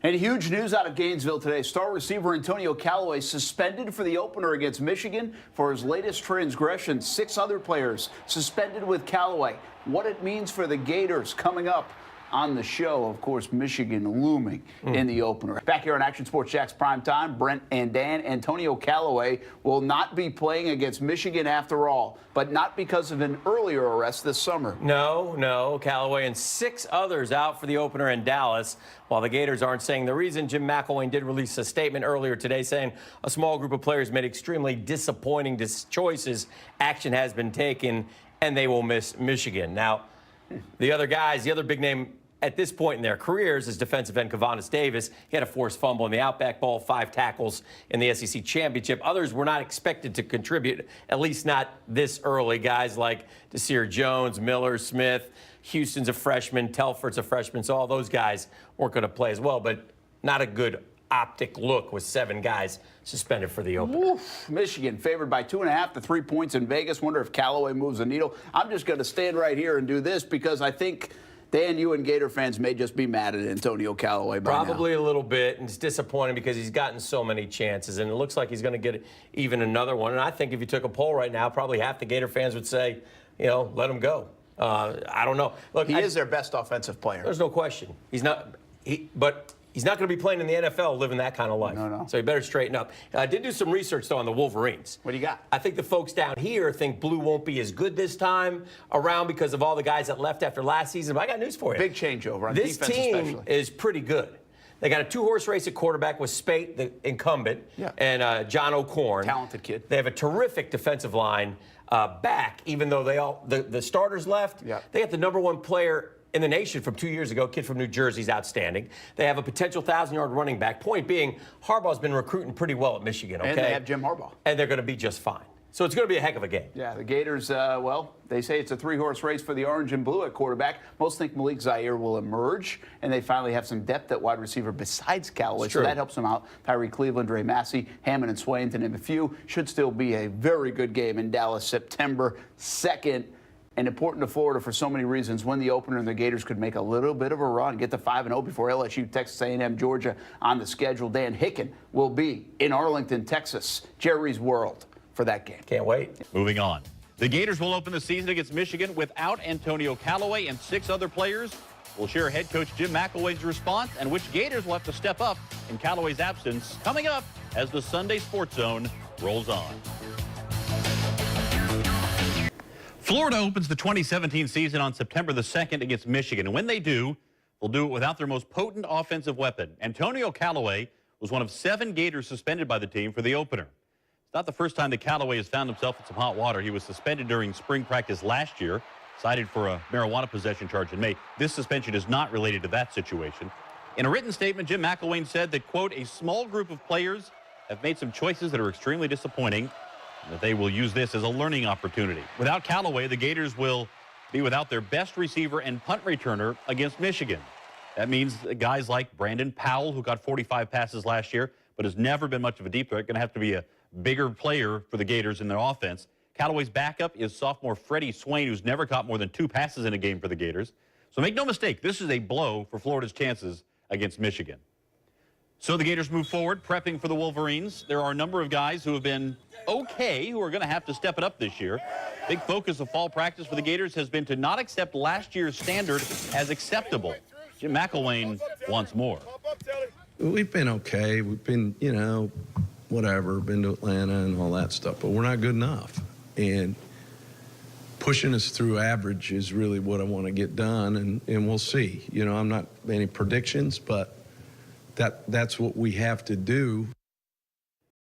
And huge news out of Gainesville today. Star receiver Antonio Callaway suspended for the opener against Michigan for his latest transgression. 6 other players suspended with Callaway. What it means for the Gators coming up on the show. Of course, Michigan looming in the opener. Back here on Action Sports Jax Primetime, Brent and Dan. Antonio Callaway will not be playing against Michigan after all, but not because of an earlier arrest this summer. No. Callaway and 6 others out for the opener in Dallas. While the Gators aren't saying the reason, Jim McElwain did release a statement earlier today saying a small group of players made extremely disappointing choices. Action has been taken, and they will miss Michigan. Now, the other guys, the other big name at this point in their careers is defensive end Kavanis Davis. He had a forced fumble in the Outback Bowl, 5 tackles in the SEC Championship. Others were not expected to contribute, at least not this early. Guys like Desir-Jones, Miller, Smith, Houston's a freshman, Telford's a freshman, so all those guys weren't going to play as well, but not a good optic look with 7 guys suspended for the opener. Oof. Michigan favored by 2.5 to 3 points in Vegas. Wonder if Callaway moves the needle. I'm just going to stand right here and do this because I think Dan, you and Gator fans may just be mad at Antonio Callaway by Probably now. a little bit, and it's disappointing because he's gotten so many chances, and it looks like he's going to get even another one. And I think if you took a poll right now, probably half the Gator fans would say, let him go. I don't know. Look, he is their best offensive player. There's no question. He's not. But he's not going to be playing in the NFL living that kind of life. No. So he better straighten up. I did do some research, though, on the Wolverines. What do you got? I think the folks down here think blue won't be as good this time around because of all the guys that left after last season. But I got news for you. Big changeover on this defense team especially. is pretty good. They got a 2-horse race at quarterback with Spate, the incumbent, and John O'Korn. Talented kid. They have a terrific defensive line back, even though the starters left. Yeah. They got the #1 player in the nation from 2 years ago, kid from New Jersey's outstanding. They have a potential 1,000-yard running back. Point being, Harbaugh's been recruiting pretty well at Michigan, okay? And they have Jim Harbaugh. And they're going to be just fine. So it's going to be a heck of a game. Yeah, the Gators, they say it's a 3-horse race for the orange and blue at quarterback. Most think Malik Zaire will emerge, and they finally have some depth at wide receiver besides Callaway, so that helps them out. Tyree Cleveland, Dre Massey, Hammond, and Swain, to name a few. Should still be a very good game in Dallas, September 2nd. And important to Florida for so many reasons. Win the opener, and the Gators could make a little bit of a run, get to 5-0 before LSU, Texas A&M, Georgia on the schedule. Dan Hicken will be in Arlington, Texas, Jerry's World, for that game. Can't wait. Moving on. The Gators will open the season against Michigan without Antonio Callaway and 6 other players. We'll share head coach Jim McElwain's response and which Gators will have to step up in Callaway's absence coming up as the Sunday Sports Zone rolls on. Florida opens the 2017 season on September the 2nd against Michigan. And when they do, they'll do it without their most potent offensive weapon. Antonio Callaway was one of 7 Gators suspended by the team for the opener. It's not the first time that Callaway has found himself in some hot water. He was suspended during spring practice last year, cited for a marijuana possession charge in May. This suspension is not related to that situation. In a written statement, Jim McElwain said that, quote, a small group of players have made some choices that are extremely disappointing, and that they will use this as a learning opportunity. Without Callaway, the Gators will be without their best receiver and punt returner against Michigan. That means guys like Brandon Powell, who got 45 passes last year, but has never been much of a deep threat, going to have to be a bigger player for the Gators in their offense. Callaway's backup is sophomore Freddie Swain, who's never caught more than 2 passes in a game for the Gators. So make no mistake, this is a blow for Florida's chances against Michigan. So the Gators move forward, prepping for the Wolverines. There are a number of guys who have been okay, who are going to have to step it up this year. Big focus of fall practice for the Gators has been to not accept last year's standard as acceptable. Jim McElwain wants more. We've been okay. We've been, whatever, been to Atlanta and all that stuff, but we're not good enough. And pushing us through average is really what I want to get done, and we'll see. I'm not any predictions, but that's what we have to do.